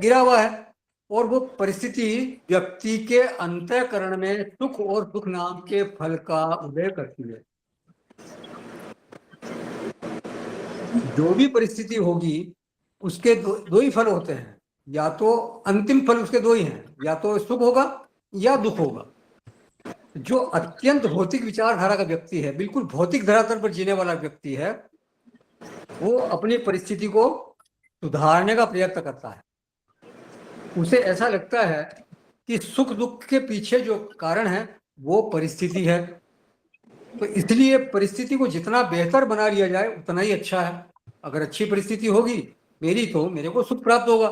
गिरा हुआ है, और वो परिस्थिति व्यक्ति के अंतःकरण में सुख और दुख नाम के फल का उदय करती है। जो भी परिस्थिति होगी उसके दो ही फल होते हैं, या तो अंतिम फल उसके दो ही हैं, या तो सुख होगा या दुख होगा। जो अत्यंत भौतिक विचारधारा का व्यक्ति है, बिल्कुल भौतिक धरातल पर जीने वाला व्यक्ति है, वो अपनी परिस्थिति को सुधारने का प्रयत्न करता है। उसे ऐसा लगता है कि सुख दुख के पीछे जो कारण है वो परिस्थिति है, तो इसलिए परिस्थिति को जितना बेहतर बना लिया जाए उतना ही अच्छा है। अगर अच्छी परिस्थिति होगी मेरी तो मेरे को सुख प्राप्त होगा,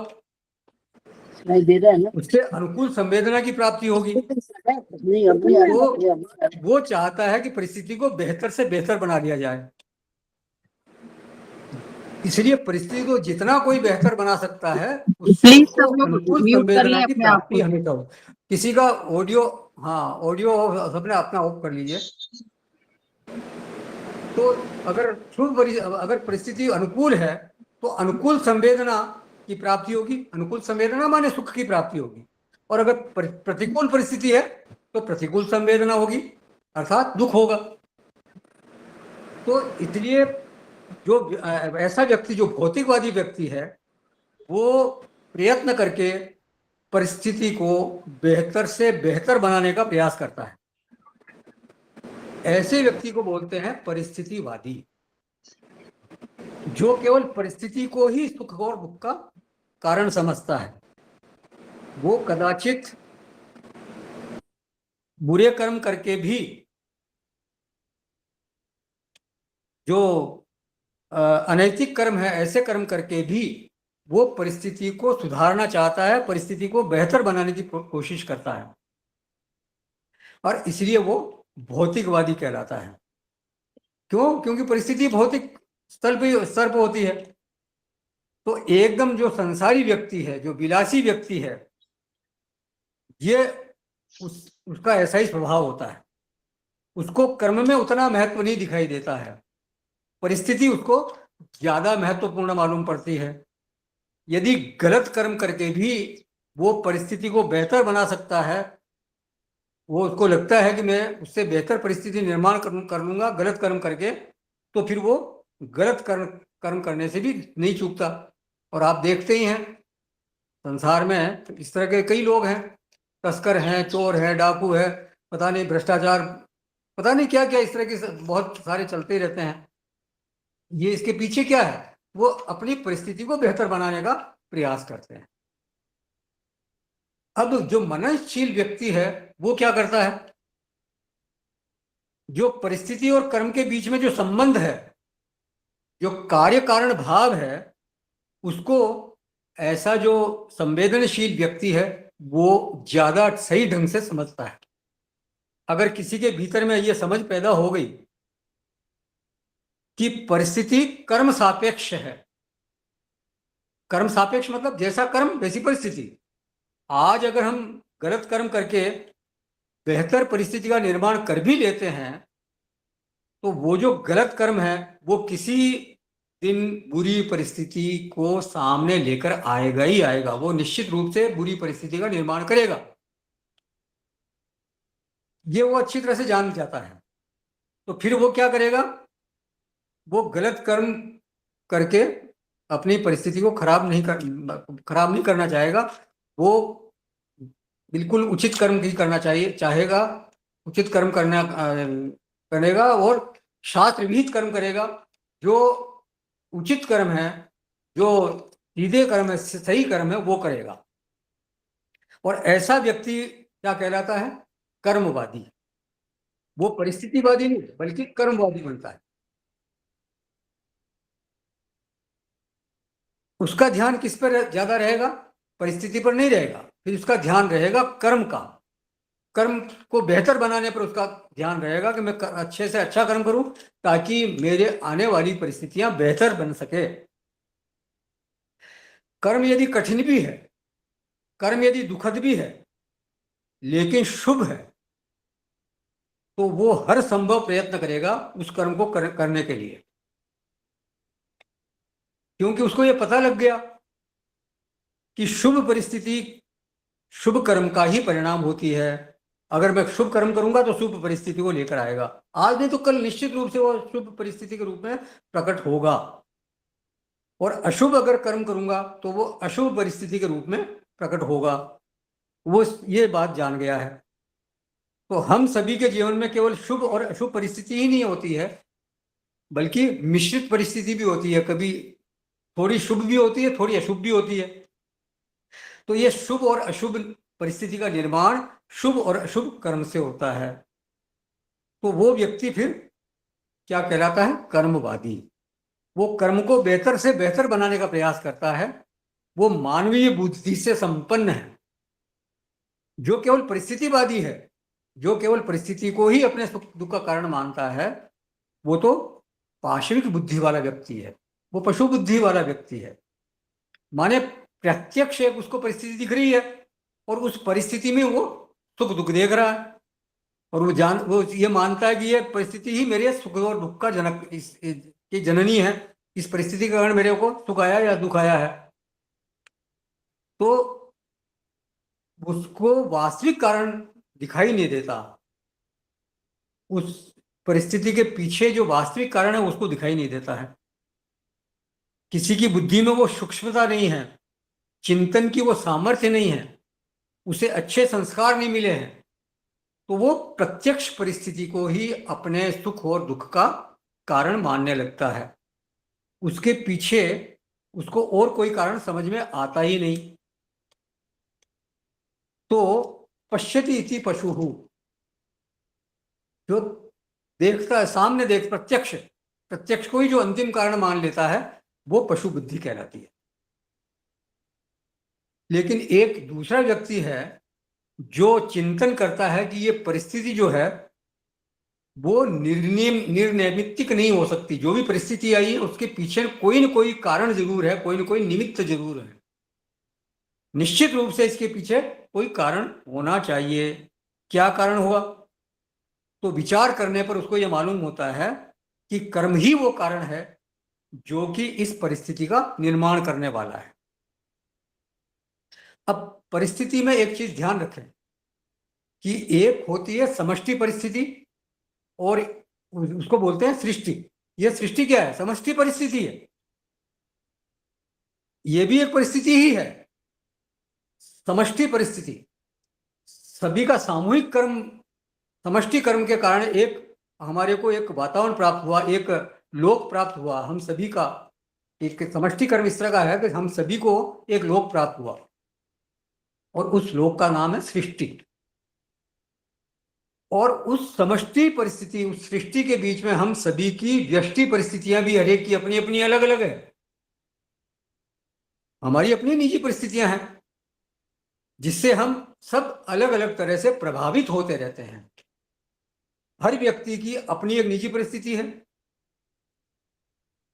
उससे अनुकूल संवेदना की प्राप्ति होगी। तो वो चाहता है कि परिस्थिति को बेहतर से बेहतर बना लिया जाए, इसलिए परिस्थिति को जितना कोई बेहतर बना सकता है उससे उसको अनुकूल संवेदना की प्राप्ति हमेशा हो। किसी का ऑडियो, हाँ ऑडियो सबने अपना ऑफ कर लीजिए। तो अगर अगर परिस्थिति अनुकूल है तो अनुकूल संवेदना की प्राप्ति होगी, अनुकूल संवेदना माने सुख की प्राप्ति होगी, और अगर प्रतिकूल परिस्थिति है तो प्रतिकूल संवेदना होगी अर्थात दुख होगा। तो इसलिए जो ऐसा व्यक्ति जो भौतिकवादी व्यक्ति है वो प्रयत्न करके परिस्थिति को बेहतर से बेहतर बनाने का प्रयास करता है। ऐसे व्यक्ति को बोलते हैं परिस्थितिवादी, जो केवल परिस्थिति को ही सुख और दुख का कारण समझता है। वो कदाचित बुरे कर्म करके भी, जो अनैतिक कर्म है, ऐसे कर्म करके भी वो परिस्थिति को सुधारना चाहता है, परिस्थिति को बेहतर बनाने की कोशिश करता है, और इसलिए वो भौतिकवादी कहलाता है। क्यों? क्योंकि परिस्थिति भौतिक स्तर पे होती है। तो एकदम जो संसारी व्यक्ति है, जो विलासी व्यक्ति है, ये उसका ऐसा ही स्वभाव होता है। उसको कर्म में उतना महत्व नहीं दिखाई देता है, परिस्थिति उसको ज्यादा महत्वपूर्ण मालूम पड़ती है। यदि गलत कर्म करके भी वो परिस्थिति को बेहतर बना सकता है, वो उसको लगता है कि मैं उससे बेहतर परिस्थिति निर्माण कर लूंगा गलत कर्म करके, तो फिर वो गलत कर्म करने से भी नहीं चूकता। और आप देखते ही हैं संसार में इस तरह के कई लोग हैं, तस्कर हैं, चोर हैं, डाकू है, पता नहीं भ्रष्टाचार, पता नहीं क्या क्या इस तरह के बहुत सारे चलते ही रहते हैं। ये इसके पीछे क्या है? वो अपनी परिस्थिति को बेहतर बनाने का प्रयास करते हैं। अब जो मननशील व्यक्ति है वो क्या करता है? जो परिस्थिति और कर्म के बीच में जो संबंध है, जो कार्य कारण भाव है, उसको ऐसा जो संवेदनशील व्यक्ति है वो ज्यादा सही ढंग से समझता है। अगर किसी के भीतर में यह समझ पैदा हो गई कि परिस्थिति कर्म सापेक्ष है, कर्म सापेक्ष मतलब जैसा कर्म वैसी परिस्थिति। आज अगर हम गलत कर्म करके बेहतर परिस्थिति का निर्माण कर भी लेते हैं तो वो जो गलत कर्म है वो किसी दिन बुरी परिस्थिति को सामने लेकर आएगा ही आएगा, वो निश्चित रूप से बुरी परिस्थिति का निर्माण करेगा। ये वो अच्छी तरह से जान जाता है। तो फिर वो क्या करेगा? वो गलत कर्म करके अपनी परिस्थिति को खराब नहीं करना चाहेगा। वो बिल्कुल उचित कर्म ही करना चाहेगा, उचित कर्म करेगा और शास्त्र विहित कर्म करेगा। जो उचित कर्म है, जो सीधे कर्म है, सही कर्म है, वो करेगा। और ऐसा व्यक्ति क्या कहलाता है? कर्मवादी। वो परिस्थितिवादी नहीं बल्कि कर्मवादी बनता है। उसका ध्यान किस पर ज्यादा रहेगा? परिस्थिति पर नहीं रहेगा, फिर उसका ध्यान रहेगा कर्म का। कर्म को बेहतर बनाने पर उसका ध्यान रहेगा कि मैं अच्छे से अच्छा कर्म करूं ताकि मेरे आने वाली परिस्थितियां बेहतर बन सके। कर्म यदि कठिन भी है, कर्म यदि दुखद भी है, लेकिन शुभ है, तो वो हर संभव प्रयत्न करेगा उस कर्म को करने के लिए, क्योंकि उसको ये पता लग गया कि शुभ परिस्थिति शुभ कर्म का ही परिणाम होती है। अगर मैं शुभ कर्म करूंगा तो शुभ परिस्थिति को लेकर आएगा, आज नहीं तो कल निश्चित रूप से वो शुभ परिस्थिति के रूप में प्रकट होगा। और अशुभ अगर कर्म करूंगा तो वो अशुभ परिस्थिति के रूप में प्रकट होगा। वो ये बात जान गया है। तो हम सभी के जीवन में केवल शुभ और अशुभ परिस्थिति ही नहीं होती है, बल्कि मिश्रित परिस्थिति भी होती है। कभी थोड़ी शुभ भी होती है, थोड़ी अशुभ भी होती है। तो ये शुभ और अशुभ परिस्थिति का निर्माण शुभ और अशुभ कर्म से होता है। तो वो व्यक्ति फिर क्या कहलाता है? कर्मवादी। वो कर्म को बेहतर से बेहतर बनाने का प्रयास करता है। वो मानवीय बुद्धि से संपन्न है। जो केवल परिस्थितिवादी है, जो केवल परिस्थिति को ही अपने सुख दुख का कारण मानता है, वो तो पाशविक बुद्धि वाला व्यक्ति है, वो पशु बुद्धि वाला व्यक्ति है। माने प्रत्यक्ष एक उसको परिस्थिति दिख रही है और उस परिस्थिति में वो सुख दुख देख रहा है, और वो ये मानता है कि ये परिस्थिति ही मेरे सुख और दुख का जनक की जननी है। इस परिस्थिति के कारण मेरे को सुख आया या दुख आया है। तो उसको वास्तविक कारण दिखाई नहीं देता। उस परिस्थिति के पीछे जो वास्तविक कारण है उसको दिखाई नहीं देता है। किसी की बुद्धि में वो सूक्ष्मता नहीं है, चिंतन की वो सामर्थ्य नहीं है, उसे अच्छे संस्कार नहीं मिले हैं, तो वो प्रत्यक्ष परिस्थिति को ही अपने सुख और दुख का कारण मानने लगता है। उसके पीछे उसको और कोई कारण समझ में आता ही नहीं। तो पश्यति इति पशुः, जो देखता है सामने प्रत्यक्ष प्रत्यक्ष को ही जो अंतिम कारण मान लेता है, वो पशु बुद्धि कहलाती है। लेकिन एक दूसरा व्यक्ति है जो चिंतन करता है कि ये परिस्थिति जो है वो निर्नैमित्तिक नहीं हो सकती। जो भी परिस्थिति आई है उसके पीछे कोई न कोई कारण जरूर है, कोई न कोई निमित्त जरूर है। निश्चित रूप से इसके पीछे कोई कारण होना चाहिए। क्या कारण हुआ? तो विचार करने पर उसको यह मालूम होता है कि कर्म ही वो कारण है जो कि इस परिस्थिति का निर्माण करने वाला है। अब परिस्थिति में एक चीज ध्यान रखें कि एक होती है समष्टि परिस्थिति और उसको बोलते हैं सृष्टि। यह सृष्टि क्या है? समष्टि परिस्थिति है। यह भी एक परिस्थिति ही है, समष्टि परिस्थिति। सभी का सामूहिक कर्म, समष्टि कर्म के कारण एक हमारे को एक वातावरण प्राप्त हुआ, एक लोक प्राप्त हुआ। हम सभी का एक समष्टि कर्म इस तरह का है कि हम सभी को एक लोक प्राप्त हुआ, और उस लोक का नाम है सृष्टि। और उस समष्टि परिस्थिति, उस सृष्टि के बीच में हम सभी की व्यष्टि परिस्थितियां भी हरेक की अपनी अपनी अलग अलग है। हमारी अपनी निजी परिस्थितियां हैं जिससे हम सब अलग अलग तरह से प्रभावित होते रहते हैं। हर व्यक्ति की अपनी एक निजी परिस्थिति है।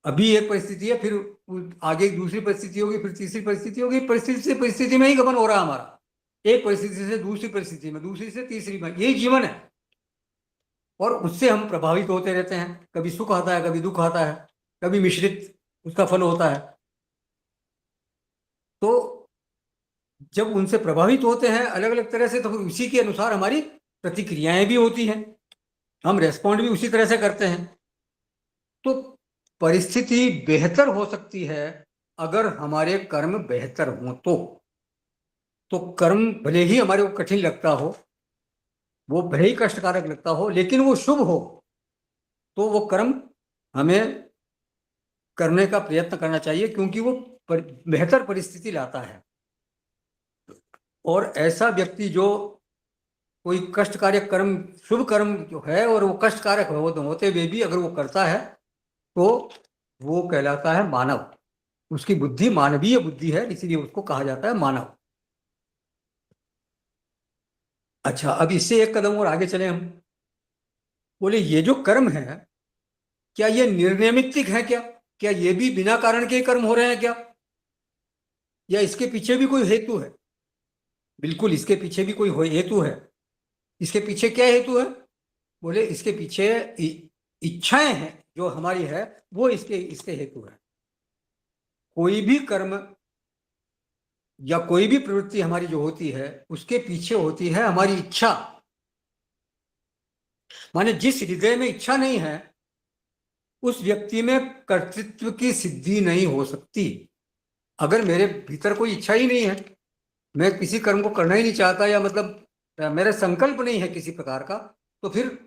अभी एक परिस्थिति है, फिर आगे दूसरी परिस्थिति होगी, फिर तीसरी परिस्थिति होगी। परिस्थिति से परिस्थिति में ही गमन हो रहा है हमारा, एक परिस्थिति से दूसरी परिस्थिति में, दूसरी से तीसरी में। यही जीवन है, और उससे हम प्रभावित होते रहते हैं। कभी सुख आता है, कभी दुख आता है, कभी मिश्रित उसका फल होता है। तो जब उनसे प्रभावित होते हैं अलग अलग तरह से, तो उसी के अनुसार हमारी प्रतिक्रियाएं भी होती हैं, हम रेस्पॉन्ड भी उसी तरह से करते हैं। तो परिस्थिति बेहतर हो सकती है अगर हमारे कर्म बेहतर हों। तो कर्म भले ही हमारे को कठिन लगता हो, वो भले ही कष्टकारक लगता हो, लेकिन वो शुभ हो तो वो कर्म हमें करने का प्रयत्न करना चाहिए, क्योंकि वो बेहतर परिस्थिति लाता है। और ऐसा व्यक्ति जो कोई कष्टकारक कर्म, शुभ कर्म जो है और वो कष्टकारक होते हुए भी अगर वो करता है, तो वो कहलाता है मानव। उसकी बुद्धि मानवीय बुद्धि है, इसीलिए उसको कहा जाता है मानव। अच्छा, अब इससे एक कदम और आगे चले हम। बोले ये जो कर्म है, क्या ये निर्नैमित्तिक है? क्या ये भी बिना कारण के कर्म हो रहे हैं क्या, या इसके पीछे भी कोई हेतु है? बिल्कुल, इसके पीछे भी कोई हेतु है। इसके पीछे क्या हेतु है? बोले इसके पीछे इच्छाएं हैं जो हमारी है, वो इसके हेतु है। कोई भी कर्म या कोई भी प्रवृत्ति हमारी जो होती है उसके पीछे होती है हमारी इच्छा। माने जिस हृदय में इच्छा नहीं है उस व्यक्ति में कर्तृत्व की सिद्धि नहीं हो सकती। अगर मेरे भीतर कोई इच्छा ही नहीं है, मैं किसी कर्म को करना ही नहीं चाहता, या मतलब मेरा संकल्प नहीं है किसी प्रकार का, तो फिर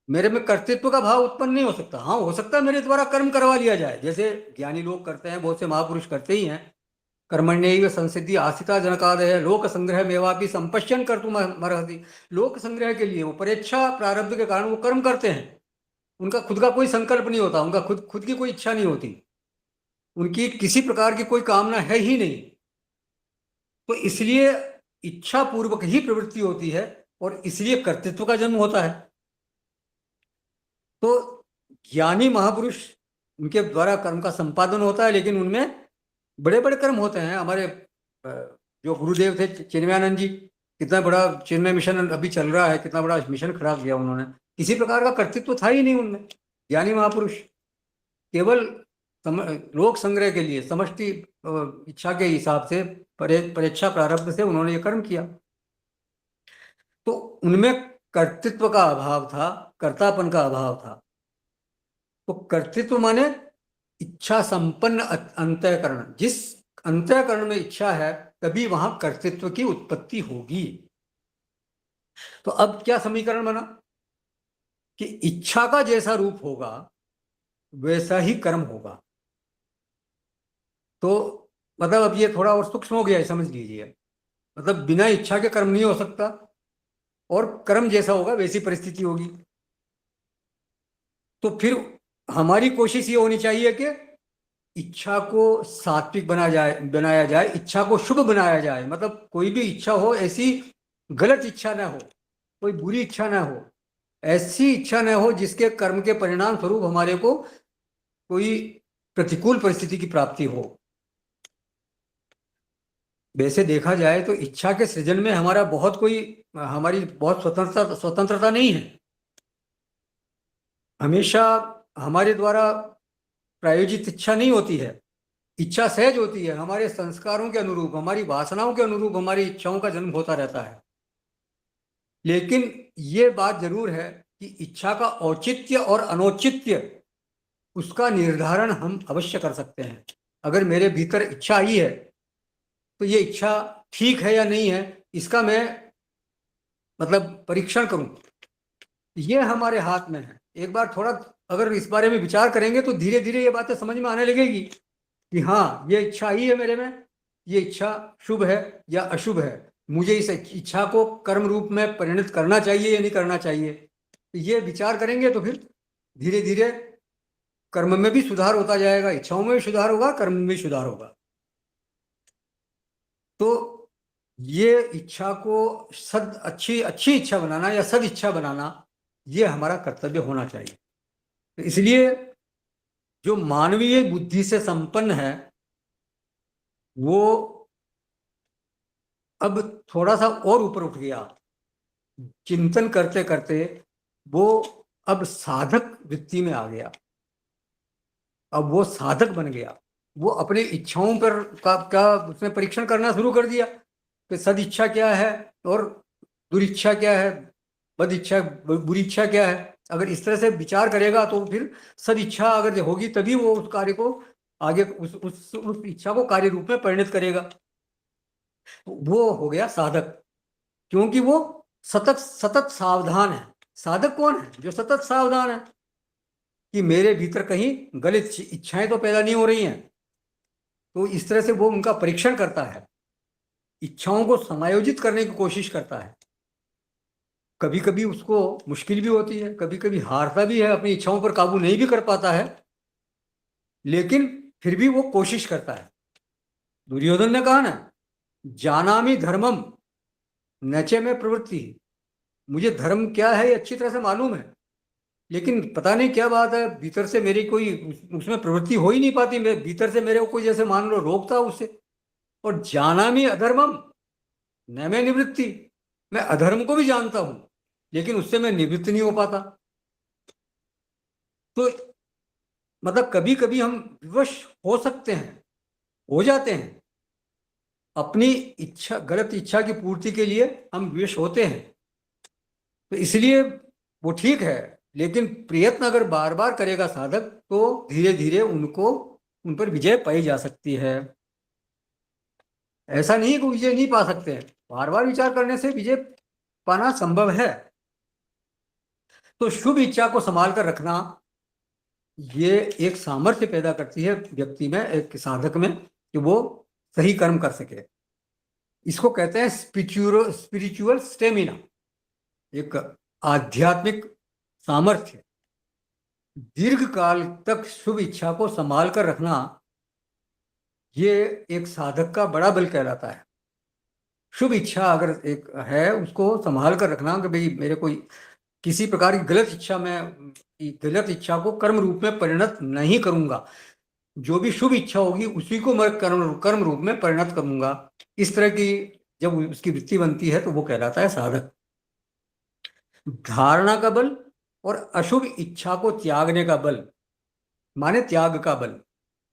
मेरे में कर्तृत्व का भाव उत्पन्न नहीं हो सकता। हाँ, हो सकता है मेरे द्वारा कर्म करवा लिया जाए, जैसे ज्ञानी लोग करते हैं, बहुत से महापुरुष करते ही हैं। कर्मण्यैव संसिद्धि आस्थिता जनकादय लोक संग्रह मेवापि संपश्यन कर्तुम अर्हति। लोक संग्रह के लिए वो परेच्छा प्रारब्ध के कारण वो कर्म करते हैं। उनका खुद का कोई संकल्प नहीं होता, उनका खुद खुद की कोई इच्छा नहीं होती, उनकी किसी प्रकार की कोई कामना है ही नहीं। तो इसलिए इच्छा पूर्वक ही प्रवृत्ति होती है और इसलिए कर्तृत्व का जन्म होता है। तो ज्ञानी महापुरुष, उनके द्वारा कर्म का संपादन होता है, लेकिन उनमें बड़े बड़े कर्म होते हैं। हमारे जो गुरुदेव थे चिन्मयानंद जी, कितना बड़ा चिन्मय मिशन अभी चल रहा है, कितना बड़ा मिशन खड़ा किया उन्होंने, किसी प्रकार का कर्तृत्व था ही नहीं उनमें। ज्ञानी महापुरुष केवल लोक संग्रह के लिए, समष्टि इच्छा के हिसाब से, परेच्छा प्रारब्ध से उन्होंने ये कर्म किया। तो उनमें कर्तृत्व का अभाव था, कर्तापन का अभाव था। तो कर्तृत्व माने इच्छा संपन्न अंतःकरण। जिस अंतःकरण में इच्छा है तभी वहां कर्तृत्व की उत्पत्ति होगी। तो अब क्या समीकरण बना कि इच्छा का जैसा रूप होगा वैसा ही कर्म होगा। तो मतलब अब ये थोड़ा और सूक्ष्म हो गया है, समझ लीजिए। मतलब बिना इच्छा के कर्म नहीं हो सकता, और कर्म जैसा होगा वैसी परिस्थिति होगी। तो फिर हमारी कोशिश ये होनी चाहिए कि इच्छा को सात्विक बनाया जाए, इच्छा को शुभ बनाया जाए। मतलब कोई भी इच्छा हो ऐसी गलत इच्छा ना हो, कोई बुरी इच्छा ना हो, ऐसी इच्छा ना हो जिसके कर्म के परिणाम स्वरूप हमारे को कोई प्रतिकूल परिस्थिति की प्राप्ति हो। वैसे देखा जाए तो इच्छा के सृजन में हमारी बहुत स्वतंत्रता नहीं है। हमेशा हमारे द्वारा प्रायोजित इच्छा नहीं होती है, इच्छा सहज होती है। हमारे संस्कारों के अनुरूप, हमारी वासनाओं के अनुरूप हमारी इच्छाओं का जन्म होता रहता है। लेकिन ये बात जरूर है कि इच्छा का औचित्य और अनौचित्य, उसका निर्धारण हम अवश्य कर सकते हैं। अगर मेरे भीतर इच्छा आई है तो ये इच्छा ठीक है या नहीं है, इसका मैं मतलब परीक्षण करूं, ये हमारे हाथ में है। एक बार थोड़ा अगर इस बारे में विचार करेंगे तो धीरे धीरे ये बातें समझ में आने लगेगी कि हाँ, ये इच्छा आई है मेरे में, ये इच्छा शुभ है या अशुभ है, मुझे इस इच्छा को कर्म रूप में परिणत करना चाहिए या नहीं करना चाहिए। ये विचार करेंगे तो फिर धीरे धीरे कर्म में भी सुधार होता जाएगा, इच्छाओं में भी सुधार होगा, कर्म में भी सुधार होगा। तो ये इच्छा को अच्छी अच्छी इच्छा बनाना या सद इच्छा बनाना, ये हमारा कर्तव्य होना चाहिए। तो इसलिए जो मानवीय बुद्धि से संपन्न है वो अब थोड़ा सा और ऊपर उठ गया। चिंतन करते करते वो अब साधक वृत्ति में आ गया, अब वो साधक बन गया। वो अपने इच्छाओं पर का उसने परीक्षण करना शुरू कर दिया कि सद इच्छा क्या है और दुरिच्छा क्या है, बद इच्छा बुरी इच्छा क्या है। अगर इस तरह से विचार करेगा तो फिर सद इच्छा अगर होगी तभी वो उस कार्य को आगे उस इच्छा को कार्य रूप में परिणत करेगा। वो हो गया साधक, क्योंकि वो सतत सतत सावधान है। साधक कौन है? जो सतत सावधान है कि मेरे भीतर कहीं गलत इच्छाएं तो पैदा नहीं हो रही हैं। तो इस तरह से वो उनका परीक्षण करता है, इच्छाओं को समायोजित करने की कोशिश करता है। कभी कभी उसको मुश्किल भी होती है, कभी कभी हारता भी है, अपनी इच्छाओं पर काबू नहीं भी कर पाता है, लेकिन फिर भी वो कोशिश करता है। दुर्योधन ने कहा ना, जानामि धर्मम नचे में प्रवृत्ति। मुझे धर्म क्या है ये अच्छी तरह से मालूम है, लेकिन पता नहीं क्या बात है, भीतर से मेरी कोई उसमें प्रवृत्ति हो ही नहीं पाती। मैं भीतर से मेरे को कोई जैसे मान लो रोकता उससे। और जानामि अधर्मम न मैं निवृत्ति, मैं अधर्म को भी जानता हूं लेकिन उससे मैं निवृत्त नहीं हो पाता। तो मतलब कभी कभी हम विवश हो सकते हैं, हो जाते हैं, अपनी इच्छा, गलत इच्छा की पूर्ति के लिए हम विवश होते हैं, तो इसलिए वो ठीक है। लेकिन प्रयत्न अगर बार बार करेगा साधक, तो धीरे धीरे उनको, उन पर विजय पाई जा सकती है। ऐसा नहीं कि विजय नहीं पा सकते हैं, बार बार विचार करने से विजय पाना संभव है। तो शुभ इच्छा को संभाल कर रखना, ये एक सामर्थ्य पैदा करती है व्यक्ति में, एक साधक में, कि वो सही कर्म कर सके। इसको कहते हैं स्पिरिचुअल स्टेमिना, एक आध्यात्मिक सामर्थ्य। दीर्घ काल तक शुभ इच्छा को संभाल कर रखना, ये एक साधक का बड़ा बल कहलाता है। शुभ इच्छा अगर एक है, उसको संभाल कर रखना कि भाई मेरे कोई किसी प्रकार की गलत इच्छा में, गलत इच्छा को कर्म रूप में परिणत नहीं करूंगा, जो भी शुभ इच्छा होगी उसी को मैं कर्म रूप में परिणत करूंगा, इस तरह की जब उसकी वृत्ति बनती है तो वो कहलाता है साधक। धारणा का बल और अशुभ इच्छा को त्यागने का बल, माने त्याग का बल,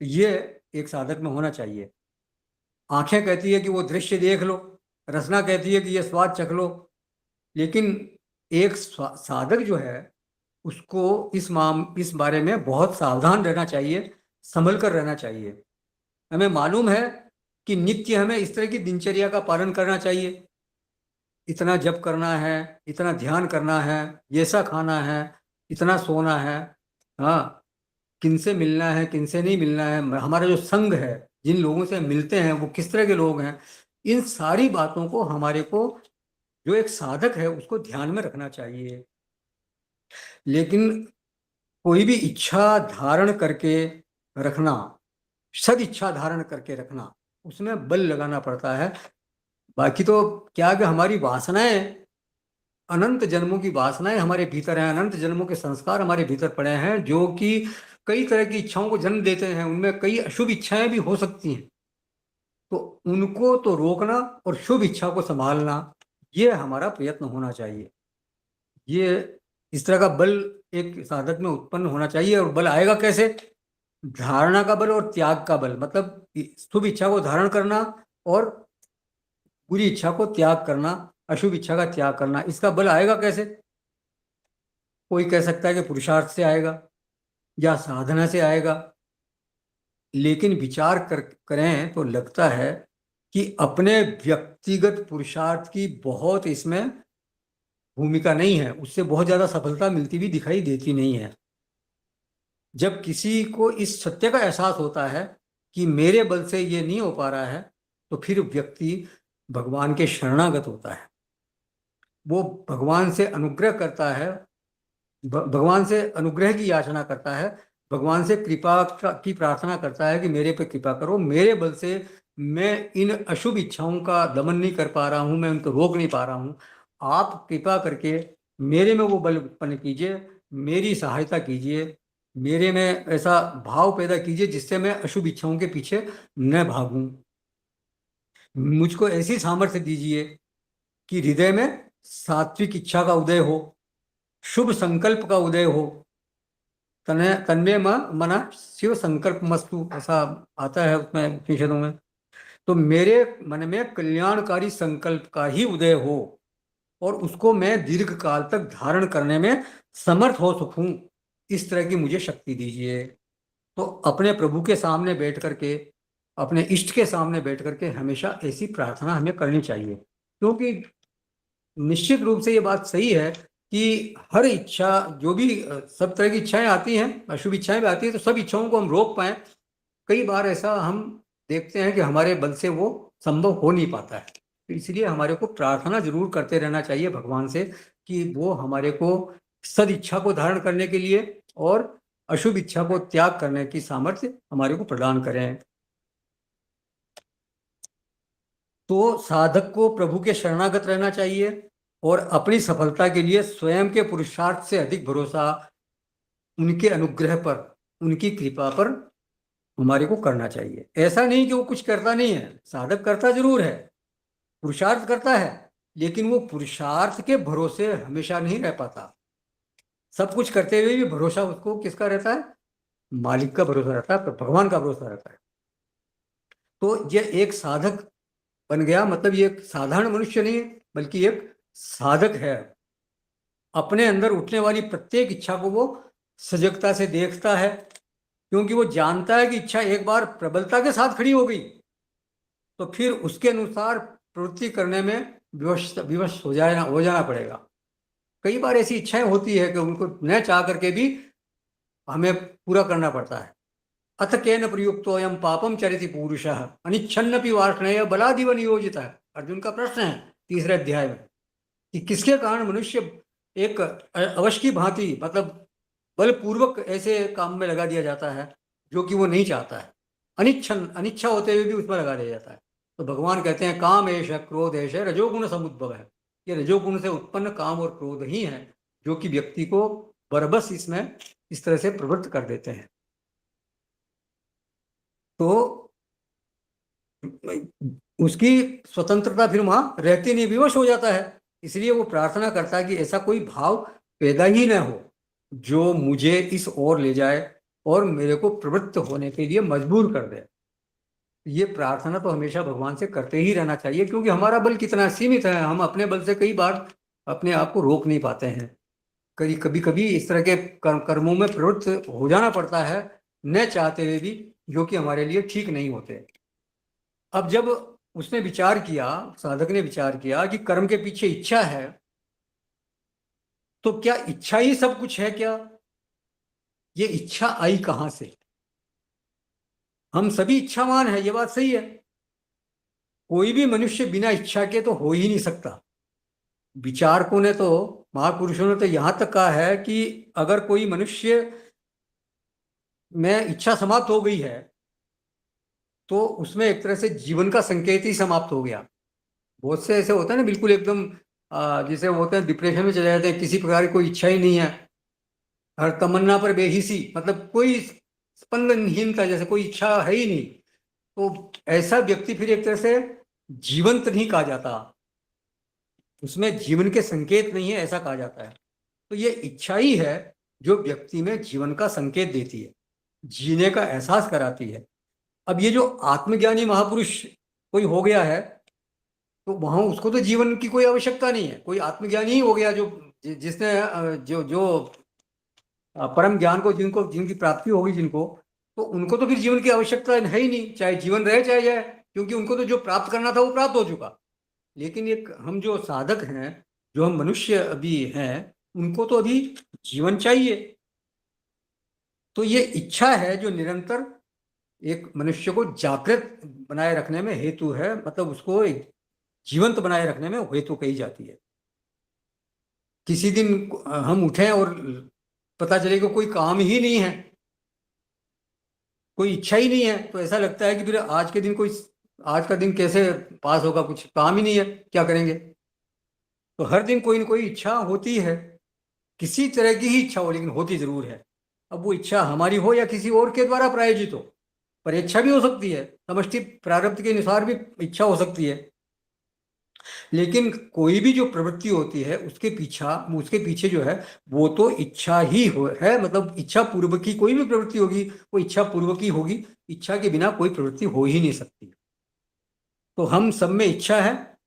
ये एक साधक में होना चाहिए। आंखें कहती है कि वो दृश्य देख लो, रसना कहती है कि ये स्वाद चख लो, लेकिन एक साधक जो है उसको इस बारे में बहुत सावधान रहना चाहिए, संभल कर रहना चाहिए। हमें मालूम है कि नित्य हमें इस तरह की दिनचर्या का पालन करना चाहिए, इतना जप करना है, इतना ध्यान करना है, ऐसा खाना है, इतना सोना है, हाँ, किनसे मिलना है, किनसे नहीं मिलना है, हमारा जो संग है, जिन लोगों से मिलते हैं वो किस तरह के लोग हैं, इन सारी बातों को हमारे को, जो एक साधक है, उसको ध्यान में रखना चाहिए। लेकिन कोई भी इच्छा धारण करके रखना, सद इच्छा धारण करके रखना, उसमें बल लगाना पड़ता है। बाकी तो क्या कि हमारी वासनाएं, अनंत जन्मों की वासनाएं हमारे भीतर हैं, अनंत जन्मों के संस्कार हमारे भीतर पड़े हैं, जो कि कई तरह की इच्छाओं को जन्म देते हैं। उनमें कई अशुभ इच्छाएं भी हो सकती हैं, तो उनको तो रोकना और शुभ इच्छा को संभालना, ये हमारा प्रयत्न होना चाहिए। ये इस तरह का बल एक साधक में उत्पन्न होना चाहिए। और बल आएगा कैसे? धारणा का बल और त्याग का बल, मतलब शुभ इच्छा को धारण करना और बुरी इच्छा को त्याग करना, अशुभ इच्छा का त्याग करना। इसका बल आएगा कैसे? कोई कह सकता है कि पुरुषार्थ से आएगा या साधना से आएगा, लेकिन विचार करें तो लगता है कि अपने व्यक्तिगत पुरुषार्थ की बहुत इसमें भूमिका नहीं है, उससे बहुत ज्यादा सफलता मिलती भी दिखाई देती नहीं है। जब किसी को इस सत्य का एहसास होता है कि मेरे बल से ये नहीं हो पा रहा है, तो फिर व्यक्ति भगवान के शरणागत होता है। वो भगवान से अनुग्रह करता है, भगवान से अनुग्रह की याचना करता है, भगवान से कृपा की प्रार्थना करता है कि मेरे पे कृपा करो, मेरे बल से मैं इन अशुभ इच्छाओं का दमन नहीं कर पा रहा हूँ, मैं उनको रोक नहीं पा रहा हूँ, आप कृपा करके मेरे में वो बल उत्पन्न कीजिए, मेरी सहायता कीजिए, मेरे में ऐसा भाव पैदा कीजिए जिससे मैं अशुभ इच्छाओं के पीछे न भागूं। मुझको ऐसी सामर्थ्य दीजिए कि हृदय में सात्विक इच्छा का उदय हो, शुभ संकल्प का उदय हो। तन्मे मना शिव संकल्प मस्तु, ऐसा आता है उसमें उपनिषदों में। तो मेरे मन में कल्याणकारी संकल्प का ही उदय हो और उसको मैं दीर्घ काल तक धारण करने में समर्थ हो सकूं, इस तरह की मुझे शक्ति दीजिए। तो अपने प्रभु के सामने बैठ करके, अपने इष्ट के सामने बैठ करके हमेशा ऐसी प्रार्थना हमें करनी चाहिए, क्योंकि निश्चित रूप से ये बात सही है कि हर इच्छा, जो भी सब तरह की इच्छाएं आती हैं, अशुभ इच्छाएं भी आती हैं, तो सब इच्छाओं को हम रोक पाए, कई बार ऐसा हम देखते हैं कि हमारे बल से वो संभव हो नहीं पाता है। तो इसलिए हमारे को प्रार्थना जरूर करते रहना चाहिए भगवान से कि वो हमारे को सद इच्छा को धारण करने के लिए और अशुभ इच्छा को त्याग करने की सामर्थ्य हमारे को प्रदान करें। तो साधक को प्रभु के शरणागत रहना चाहिए और अपनी सफलता के लिए स्वयं के पुरुषार्थ से अधिक भरोसा उनके अनुग्रह पर, उनकी कृपा पर हमारे को करना चाहिए। ऐसा नहीं कि वो कुछ करता नहीं है, साधक करता जरूर है, पुरुषार्थ करता है, लेकिन वो पुरुषार्थ के भरोसे हमेशा नहीं रह पाता। सब कुछ करते हुए भी भरोसा उसको किसका रहता है? मालिक का भरोसा रहता है, भगवान का भरोसा रहता है। तो ये एक साधक बन गया, मतलब ये एक साधारण मनुष्य नहीं है बल्कि एक साधक है। अपने अंदर उठने वाली प्रत्येक इच्छा को वो सजगता से देखता है, क्योंकि वो जानता है कि इच्छा एक बार प्रबलता के साथ खड़ी हो गई तो फिर उसके अनुसार प्रवृत्ति करने में विवश विवश हो जाना पड़ेगा। कई बार ऐसी इच्छाएं होती है कि उनको न चाह करके भी हमें पूरा करना पड़ता है। अथ केन प्रयुक्तोऽयं पापम चरिति पूरुषः अनिच्छन्नपि वार्ष्णेय बलादिव नियोजितः। अर्जुन का प्रश्न है तीसरे अध्याय में कि किसके कारण मनुष्य एक अवश की भांति, मतलब बलपूर्वक ऐसे काम में लगा दिया जाता है जो कि वो नहीं चाहता है, अनिच्छा होते हुए भी उसमें लगा दिया जाता है। तो भगवान कहते हैं काम एष क्रोध एष रजोगुण समुद्भव है। ये रजोगुण से उत्पन्न काम और क्रोध ही है जो कि व्यक्ति को बरबस इसमें इस तरह से प्रवृत्त कर देते हैं। तो उसकी स्वतंत्रता फिर वहां रहती नहीं, विवश हो जाता है। इसलिए वो प्रार्थना करता है कि ऐसा कोई भाव पैदा ही न हो जो मुझे इस ओर ले जाए और मेरे को प्रवृत्त होने के लिए मजबूर कर दे। ये प्रार्थना तो हमेशा भगवान से करते ही रहना चाहिए, क्योंकि हमारा बल कितना सीमित है। हम अपने बल से कई बार अपने आप को रोक नहीं पाते हैं। कभी कभी इस तरह के कर्मों में प्रवृत्त हो जाना पड़ता है न चाहते हुए भी, जो कि हमारे लिए ठीक नहीं होते। अब जब उसने विचार किया, साधक ने विचार किया कि कर्म के पीछे इच्छा है, तो क्या इच्छा ही सब कुछ है क्या? ये इच्छा आई कहां से? हम सभी इच्छावान हैं, ये बात सही है। कोई भी मनुष्य बिना इच्छा के तो हो ही नहीं सकता। विचारकों ने तो, महापुरुषों ने तो यहां तक कहा है कि अगर कोई मनुष्य में इच्छा समाप्त हो गई है तो उसमें एक तरह से जीवन का संकेत ही समाप्त हो गया। बहुत से ऐसे होते हैं ना, बिल्कुल एकदम जैसे होते हैं डिप्रेशन में चले जाते हैं, किसी प्रकार की कोई इच्छा ही नहीं है, हर तमन्ना पर बेहिसी, मतलब कोई स्पंदनहीनता, जैसे कोई इच्छा है ही नहीं। तो ऐसा व्यक्ति फिर एक तरह से जीवंत नहीं कहा जाता, उसमें जीवन के संकेत नहीं है ऐसा कहा जाता है। तो ये इच्छा ही है जो व्यक्ति में जीवन का संकेत देती है, जीने का एहसास कराती है। अब ये जो आत्मज्ञानी महापुरुष कोई हो गया है तो वहां उसको तो जीवन की कोई आवश्यकता नहीं है, कोई आत्मज्ञानी ही हो गया जो जिसने जो जो परम ज्ञान को जिनकी प्राप्ति होगी जिनको, तो उनको तो फिर जीवन की आवश्यकता है ही नहीं, चाहे जीवन रहे चाहे जाए, क्योंकि उनको तो जो प्राप्त करना था वो प्राप्त हो चुका। लेकिन एक हम जो साधक हैं, जो हम मनुष्य अभी हैं, उनको तो अभी जीवन चाहिए। तो ये इच्छा है जो निरंतर एक मनुष्य को जागृत बनाए रखने में हेतु है, मतलब उसको एक जीवंत बनाए रखने में हेतु कही जाती है। किसी दिन हम उठें और पता चले कि कोई काम ही नहीं है, कोई इच्छा ही नहीं है, तो ऐसा लगता है कि फिर आज का दिन कैसे पास होगा, कुछ काम ही नहीं है, क्या करेंगे? तो हर दिन कोई ना कोई इच्छा होती है, किसी तरह की ही इच्छा हो लेकिन होती जरूर है। अब वो इच्छा हमारी हो या किसी और के द्वारा प्रायोजित हो, पर इच्छा भी हो सकती है, समष्टि प्रारब्ध के अनुसार भी इच्छा हो सकती है। लेकिन कोई भी जो प्रवृत्ति होती है उसके पीछे जो है वो तो इच्छा ही है, मतलब इच्छा पूर्वक की कोई भी प्रवृत्ति होगी वो इच्छा पूर्वक ही होगी। इच्छा के बिना कोई प्रवृत्ति हो ही नहीं सकती। तो हम सब में इच्छा है,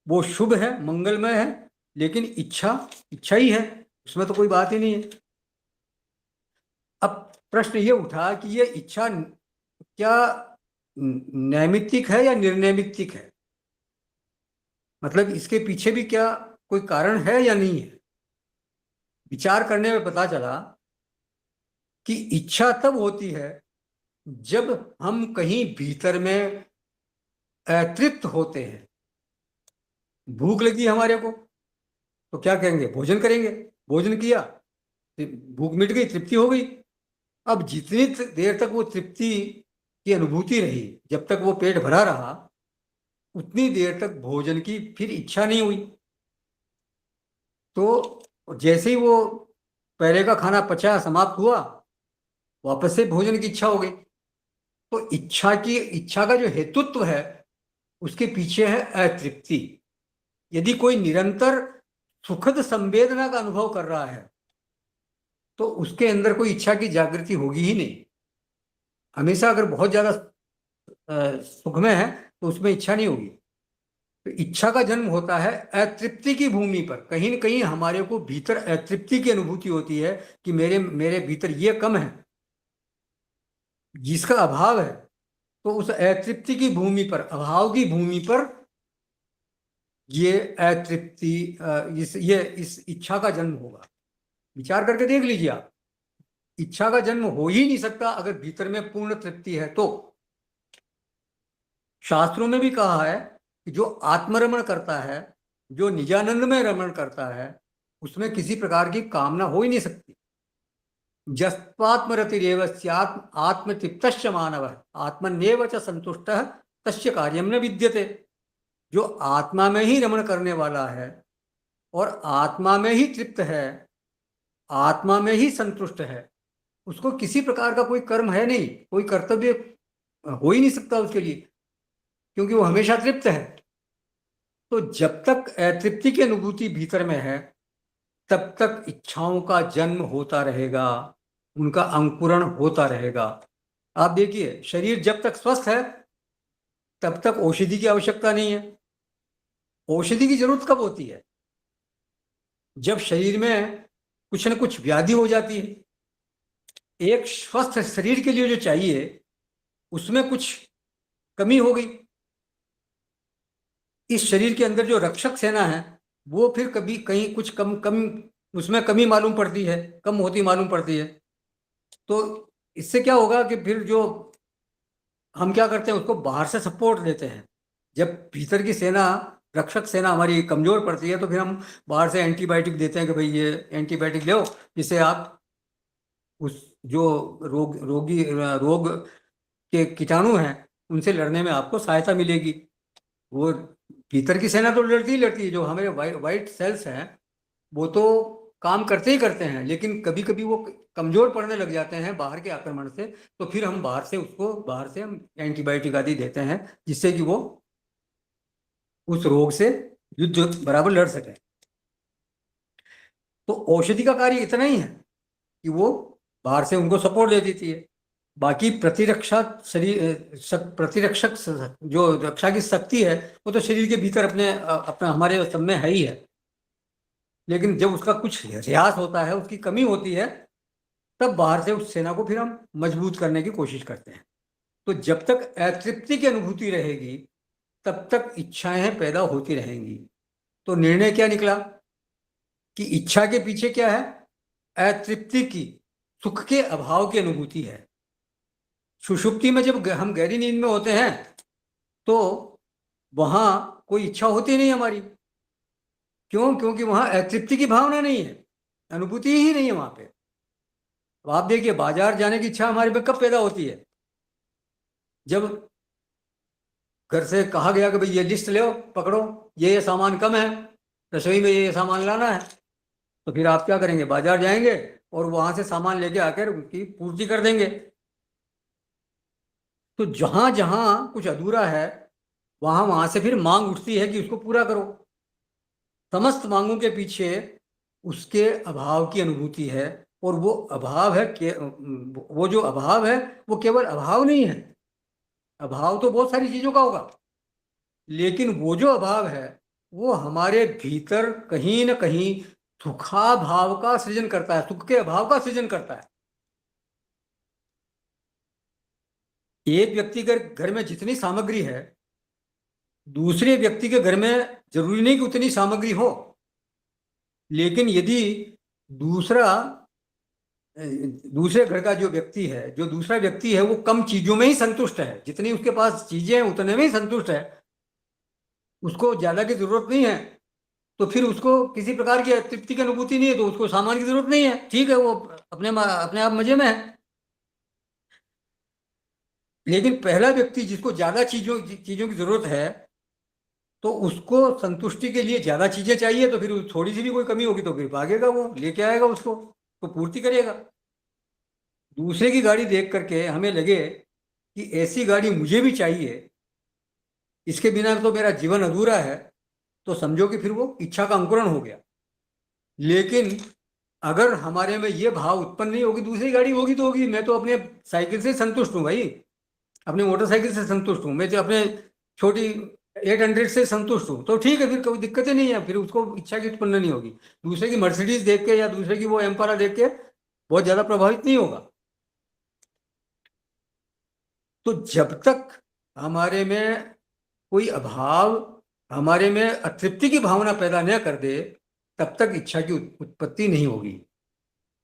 वो शुभ है, मंगलमय है, लेकिन इच्छा इच्छा ही है, उसमें तो कोई बात ही नहीं है। अब प्रश्न ये उठा कि ये इच्छा क्या नैमित्तिक है या निर्नैमित्तिक है, मतलब इसके पीछे भी क्या कोई कारण है या नहीं है? विचार करने में पता चला कि इच्छा तब होती है जब हम कहीं भीतर में अतृप्त होते हैं। भूख लगी हमारे को तो क्या करेंगे? भोजन करेंगे, भोजन किया, भूख मिट गई, तृप्ति हो गई। अब जितनी देर तक वो तृप्ति की अनुभूति रही, जब तक वो पेट भरा रहा, उतनी देर तक भोजन की फिर इच्छा नहीं हुई। तो जैसे ही वो पहले का खाना पचा, समाप्त हुआ, वापस से भोजन की इच्छा हो गई। तो इच्छा का जो हेतुत्व है उसके पीछे है अतृप्ति। यदि कोई निरंतर सुखद संवेदना का अनुभव कर रहा है तो उसके अंदर कोई इच्छा की जागृति होगी ही नहीं। हमेशा अगर बहुत ज्यादा सुख में है तो उसमें इच्छा नहीं होगी। तो इच्छा का जन्म होता है अतृप्ति की भूमि पर। कहीं न कहीं हमारे को भीतर अतृप्ति की अनुभूति होती है कि मेरे मेरे भीतर ये कम है, जिसका अभाव है। तो उस अतृप्ति की भूमि पर, अभाव की भूमि पर ये अतृप्ति, इस इच्छा का जन्म होगा। विचार करके देख लीजिए आप, इच्छा का जन्म हो ही नहीं सकता अगर भीतर में पूर्ण तृप्ति है। तो शास्त्रों में भी कहा है कि जो आत्मरमण करता है, जो निजानंद में रमण करता है, उसमें किसी प्रकार की कामना हो ही नहीं सकती। जस्त्वात्मरतिरेव स्यात् आत्मतृप्तश्च मानवः आत्मन्येव च संतुष्टः तस्य कार्यं न विद्यते। जो आत्मा में ही रमण करने वाला है और आत्मा में ही तृप्त है, आत्मा में ही संतुष्ट है, उसको किसी प्रकार का कोई कर्म है नहीं, कोई कर्तव्य हो ही नहीं सकता उसके लिए, क्योंकि वो हमेशा तृप्त है। तो जब तक अतृप्ति की अनुभूति भीतर में है, तब तक इच्छाओं का जन्म होता रहेगा, उनका अंकुरण होता रहेगा। आप देखिए, शरीर जब तक स्वस्थ है तब तक औषधि की आवश्यकता नहीं है। औषधि की जरूरत कब होती है? जब शरीर में कुछ न कुछ व्याधि हो जाती है। एक स्वस्थ शरीर के लिए जो चाहिए उसमें कुछ कमी हो गई। इस शरीर के अंदर जो रक्षक सेना है वो फिर कभी कहीं कुछ कम कम उसमें कमी मालूम पड़ती है, कम होती मालूम पड़ती है। तो इससे क्या होगा कि फिर जो हम क्या करते हैं, उसको बाहर से सपोर्ट देते हैं। जब भीतर की सेना, रक्षक सेना हमारी कमजोर पड़ती है, तो फिर हम बाहर से एंटीबायोटिक देते हैं कि भाई ये एंटीबायोटिक लो, जिससे आप उस जो रोग के कीटाणु हैं उनसे लड़ने में आपको सहायता मिलेगी। वो भीतर की सेना तो लड़ती ही लड़ती है। जो हमारे वाइट सेल्स हैं वो तो काम करते ही करते हैं, लेकिन कभी कभी वो कमजोर पड़ने लग जाते हैं बाहर के आक्रमण से। तो फिर हम बाहर से हम एंटीबायोटिक आदि देते हैं, जिससे कि वो उस रोग से युद्ध बराबर लड़ सके। तो औषधि का कार्य इतना ही है कि वो बाहर से उनको सपोर्ट दे देती है। बाकी प्रतिरक्षा प्रतिरक्षक जो रक्षा की शक्ति है वो तो शरीर के भीतर अपना हमारे सब में है ही है। लेकिन जब उसका कुछ ह्रास होता है, उसकी कमी होती है, तब बाहर से उस सेना को फिर हम मजबूत करने की कोशिश करते हैं। तो जब तक अतृप्ति की अनुभूति रहेगी तब तक इच्छाएं पैदा होती रहेंगी। तो निर्णय क्या निकला कि इच्छा के पीछे क्या है? अतृप्ति की, सुख के अभाव की अनुभूति है। सुषुप्ति में जब हम गहरी नींद में होते हैं तो वहां कोई इच्छा होती नहीं हमारी। क्यों? क्योंकि वहां अतृप्ति की भावना नहीं है, अनुभूति ही नहीं है वहां पे। अब आप देखिए, बाजार जाने की इच्छा हमारे में कब पैदा होती है? जब घर से कहा गया कि भाई ये लिस्ट ले पकड़ो, ये सामान कम है, रसोई में ये सामान लाना है। तो फिर आप क्या करेंगे? बाजार जाएंगे और वहां से सामान लेके आकर उनकी पूर्ति कर देंगे। तो जहां जहां कुछ अधूरा है वहां वहां से फिर मांग उठती है कि उसको पूरा करो। समस्त मांगों के पीछे उसके अभाव की अनुभूति है। और वो अभाव है वो जो अभाव है वो केवल अभाव नहीं है। अभाव तो बहुत सारी चीजों का होगा, लेकिन वो जो अभाव है वो हमारे भीतर कहीं ना कहीं सुखाभाव का सृजन करता है, सुख के अभाव का सृजन करता है। एक व्यक्ति के घर में जितनी सामग्री है, दूसरे व्यक्ति के घर में जरूरी नहीं कि उतनी सामग्री हो। लेकिन यदि दूसरे घर का जो व्यक्ति है, जो दूसरा व्यक्ति है, वो कम चीजों में ही संतुष्ट है, जितनी उसके पास चीजें हैं उतने में ही संतुष्ट है, उसको ज्यादा की जरूरत नहीं है, तो फिर उसको किसी प्रकार की तृप्ति की अनुभूति नहीं है, तो उसको सामान की जरूरत नहीं है। ठीक है, वो अपने आप मजे में है। लेकिन पहला व्यक्ति जिसको ज्यादा चीजों की जरूरत है, तो उसको संतुष्टि के लिए ज्यादा चीजें चाहिए, तो फिर थोड़ी सी भी कोई कमी होगी तो फिर भागेगा, वो लेके आएगा, उसको तो पूर्ति करेगा। दूसरे की गाड़ी देख करके हमें लगे कि ऐसी गाड़ी मुझे भी चाहिए, इसके बिना तो मेरा जीवन अधूरा है, तो समझो कि फिर वो इच्छा का अंकुरण हो गया। लेकिन अगर हमारे में ये भाव उत्पन्न नहीं होगी, दूसरी गाड़ी होगी तो होगी, मैं तो अपने साइकिल से संतुष्ट हूँ भाई, अपने मोटरसाइकिल से संतुष्ट हूँ, मैं तो अपने छोटी 800 से संतुष्ट हूँ तो ठीक है, फिर कोई दिक्कत ही नहीं है, फिर उसको इच्छा की उत्पन्न नहीं होगी। दूसरे की मर्सिडीज देख के या दूसरे की वो एम्पारा देख के बहुत ज्यादा प्रभावित नहीं होगा। तो जब तक हमारे में कोई अभाव, हमारे में अतृप्ति की भावना पैदा न कर दे, तब तक इच्छा की उत्पत्ति नहीं होगी।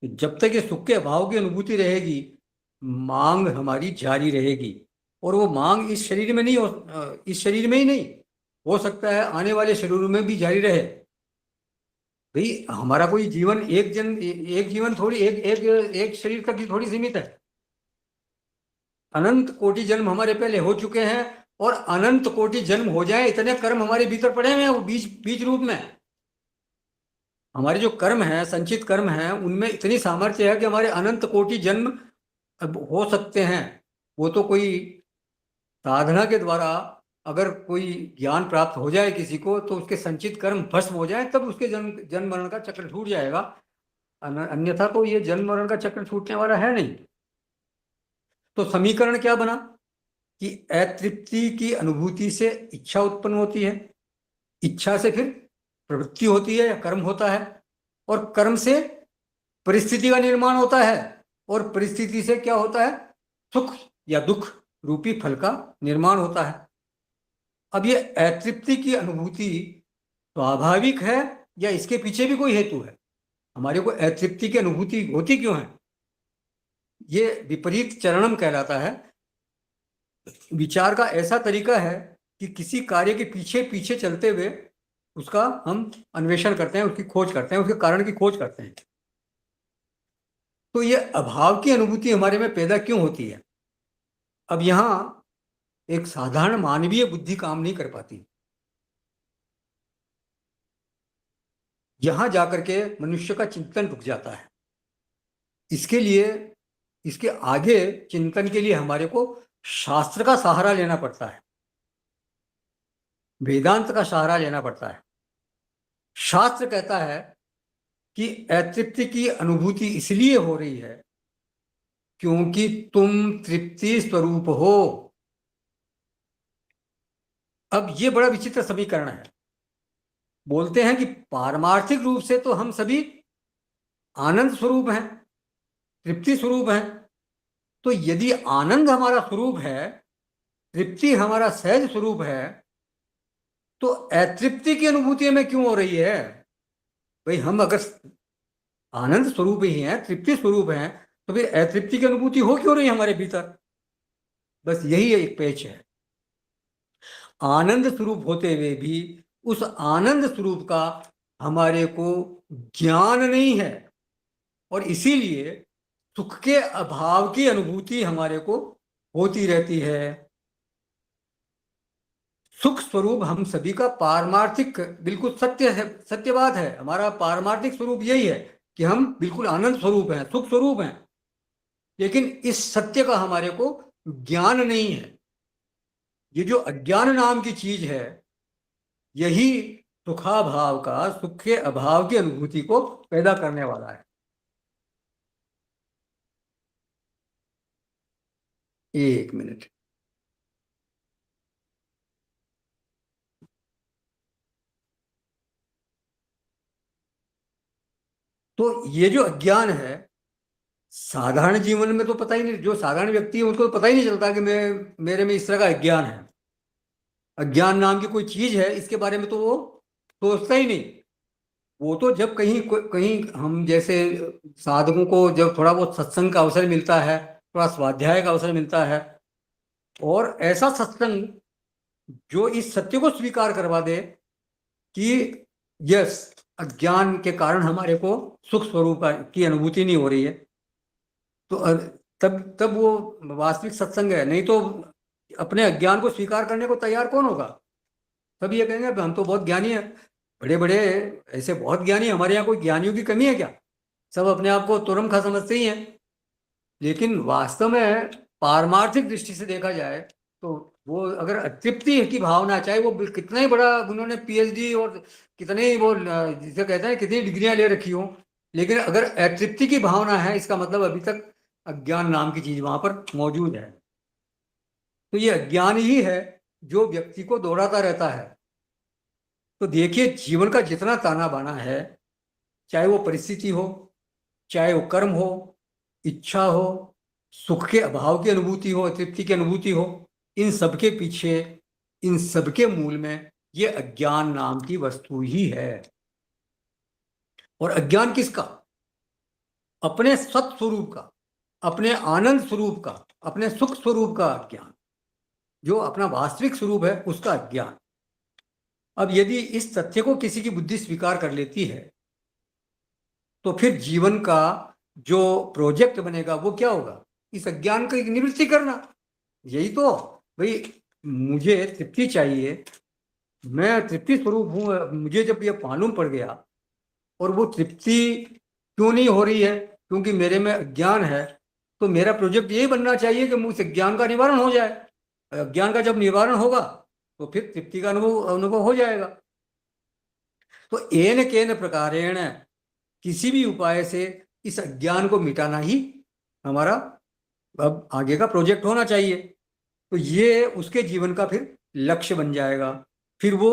जब तक ये सुख के अभाव की अनुभूति रहेगी, मांग हमारी जारी रहेगी। और वो मांग इस शरीर में नहीं हो, इस शरीर में ही नहीं हो सकता है, आने वाले शरीरों में भी जारी रहे। भाई हमारा कोई जीवन एक जीवन थोड़ी, एक शरीर तक ही थोड़ी सीमित है। अनंत कोटि जन्म हमारे पहले हो चुके हैं, और अनंत कोटि जन्म हो जाए, इतने कर्म हमारे भीतर पड़े हुए हैं, वो बीज बीज रूप में। हमारे जो कर्म हैं, संचित कर्म हैं, उनमें इतनी सामर्थ्य है कि हमारे अनंत कोटि जन्म अब हो सकते हैं। वो तो कोई साधना के द्वारा अगर कोई ज्ञान प्राप्त हो जाए किसी को, तो उसके संचित कर्म भस्म हो जाए, तब उसके जन्म जन्म मरण का चक्र छूट जाएगा। अन्यथा तो ये जन्म मरण का चक्र छूटने वाला है नहीं। तो समीकरण क्या बना कि अतृप्ति की अनुभूति से इच्छा उत्पन्न होती है, इच्छा से फिर प्रवृत्ति होती है या कर्म होता है, और कर्म से परिस्थिति का निर्माण होता है, और परिस्थिति से क्या होता है, सुख या दुख रूपी फल का निर्माण होता है। अब ये अतृप्ति की अनुभूति स्वाभाविक है या इसके पीछे भी कोई हेतु है? हमारे को अतृप्ति की अनुभूति होती क्यों है? ये विपरीत चरणम कहलाता है। विचार का ऐसा तरीका है कि किसी कार्य के पीछे पीछे चलते हुए उसका हम अन्वेषण करते हैं, उसकी खोज करते हैं, उसके कारण की खोज करते हैं। तो ये अभाव की अनुभूति हमारे में पैदा क्यों होती है? अब यहां एक साधारण मानवीय बुद्धि काम नहीं कर पाती। यहां जाकर के मनुष्य का चिंतन रुक जाता है। इसके लिए, इसके आगे चिंतन के लिए हमारे को शास्त्र का सहारा लेना पड़ता है, वेदांत का सहारा लेना पड़ता है। शास्त्र कहता है कि अतृप्ति की अनुभूति इसलिए हो रही है क्योंकि तुम तृप्ति स्वरूप हो। अब ये बड़ा विचित्र समीकरण है। बोलते हैं कि पारमार्थिक रूप से तो हम सभी आनंद स्वरूप हैं, तृप्ति स्वरूप हैं। तो यदि आनंद हमारा स्वरूप है, तृप्ति हमारा सहज स्वरूप है, तो अतृप्ति की अनुभूति हमें क्यों हो रही है? भाई हम अगर आनंद स्वरूप ही हैं, तृप्ति स्वरूप हैं, तो फिर अतृप्ति की अनुभूति हो क्यों रही है हमारे भीतर? बस यही एक पेच है। आनंद स्वरूप होते हुए भी उस आनंद स्वरूप का हमारे को ज्ञान नहीं है, और इसीलिए सुख के अभाव की अनुभूति हमारे को होती रहती है। सुख स्वरूप हम सभी का पारमार्थिक बिल्कुल सत्य है, सत्य बात है। हमारा पारमार्थिक स्वरूप यही है कि हम बिल्कुल आनंद स्वरूप हैं, सुख स्वरूप हैं। लेकिन इस सत्य का हमारे को ज्ञान नहीं है। ये जो अज्ञान नाम की चीज है, यही सुखाभाव का, सुख के अभाव की अनुभूति को पैदा करने वाला है। एक मिनट। तो ये जो अज्ञान है, साधारण जीवन में तो पता ही नहीं, जो साधारण व्यक्ति है उसको तो पता ही नहीं चलता कि मेरे में इस तरह का अज्ञान है। अज्ञान नाम की कोई चीज है, इसके बारे में तो वो सोचता ही नहीं। वो तो जब कहीं कहीं हम जैसे साधकों को जब थोड़ा बहुत सत्संग का अवसर मिलता है, थोड़ा स्वाध्याय का अवसर मिलता है, और ऐसा सत्संग जो इस सत्य को स्वीकार करवा दे कि यस, अज्ञान के कारण हमारे को सुख स्वरूप की अनुभूति नहीं हो रही है, तो तब तब वो वास्तविक सत्संग है। नहीं तो अपने अज्ञान को स्वीकार करने को तैयार कौन होगा? सब ये कहेंगे हम तो बहुत ज्ञानी है, बड़े बड़े ऐसे बहुत ज्ञानी, हमारे यहाँ कोई ज्ञानियों की कमी है क्या? सब अपने आप को तुरमखा समझते ही हैं। लेकिन वास्तव में पारमार्थिक दृष्टि से देखा जाए तो वो अगर अतृप्ति की भावना, चाहे वो कितना ही बड़ा उन्होंने पीएचडी और कितने ही वो जिसे कहते हैं कितनी डिग्रियां ले रखी हो, लेकिन अगर अतृप्ति की भावना है, इसका मतलब अभी तक अज्ञान नाम की चीज वहां पर मौजूद है। तो ये अज्ञान ही है जो व्यक्ति को दौड़ाता रहता है। तो देखिए, जीवन का जितना ताना बाना है, चाहे वो परिस्थिति हो, चाहे वो कर्म हो, इच्छा हो, सुख के अभाव की अनुभूति हो, तृप्ति की अनुभूति हो, इन सबके पीछे, इन सबके मूल में ये अज्ञान नाम की वस्तु ही है। और अज्ञान किसका? अपने सत स्वरूप का, अपने आनंद स्वरूप का, अपने सुख स्वरूप का अज्ञान, जो अपना वास्तविक स्वरूप है उसका अज्ञान। अब यदि इस तथ्य को किसी की बुद्धि स्वीकार कर लेती है, तो फिर जीवन का जो प्रोजेक्ट बनेगा वो क्या होगा? इस अज्ञान की निवृत्ति करना। यही तो भाई, मुझे तृप्ति चाहिए, मैं तृप्ति स्वरूप हूं। मुझे जब ये मालूम पड़ गया, और वो तृप्ति क्यों नहीं हो रही है, क्योंकि मेरे में अज्ञान है, तो मेरा प्रोजेक्ट यही बनना चाहिए कि मुझसे ज्ञान का निवारण हो जाए। अज्ञान का जब निवारण होगा तो फिर तृप्ति का अनुभव हो जाएगा। तो एन केन प्रकारेण, किसी भी उपाय से इस अज्ञान को मिटाना ही हमारा अब आगे का प्रोजेक्ट होना चाहिए। तो ये उसके जीवन का फिर लक्ष्य बन जाएगा। फिर वो